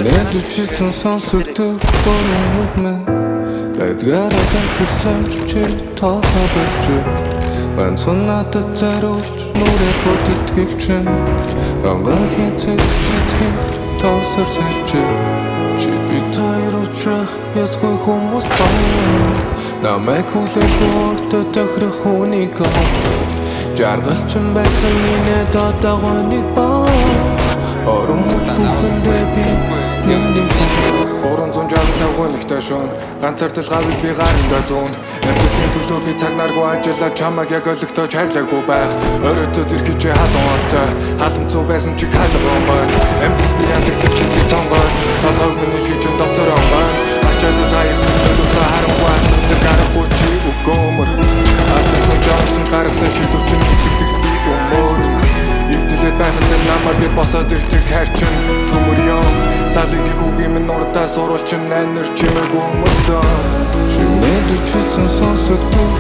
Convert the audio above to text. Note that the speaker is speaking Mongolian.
Шинээд үчилсэн сонсогддог бүрэн үг минь байдгаараа хүрсэнч чи тоохоо болчих ганцхан надад зориулж нүрээ бүтэтгэх чинь гамбахийн цэцгийн тоосор сэлжээ чи бит хоёр уучрах ясгүй хүмүүс байна намайг хүлээгүүртө тохирох хүнийг жаргалчин байсан минь датагоо нэг баа орон бүхэндээ би нэг 365 хүнийхтэй шүүн ганцаартэл гавыг би гаранда зүүн эмбэлийн төлөө би цаг наргүй ажиллаад чамайг яг олигтойч хайрлаагүй байх өрөөдөө тэрхий чи халуун олтой халамцуу байсан чиг халуун байна эмбэл би ялагдчих чи тонгой толгойг миний шийдэн дотор онгой ачаад заяах төлөвцөө харангүй ацдаг гарахгүй чи үгөөмөр ардсан жонсон гаргасан шийдвэр чинь итгэдэг би өмөр Ивдэлээд байхад намайг би босоод ирдэг хайрчин төмөр юм Салигийн хүүгийн минь урдаас уруулчин найнэр чимээг өмөрцөн Шинээд үчилсэн сонсогддог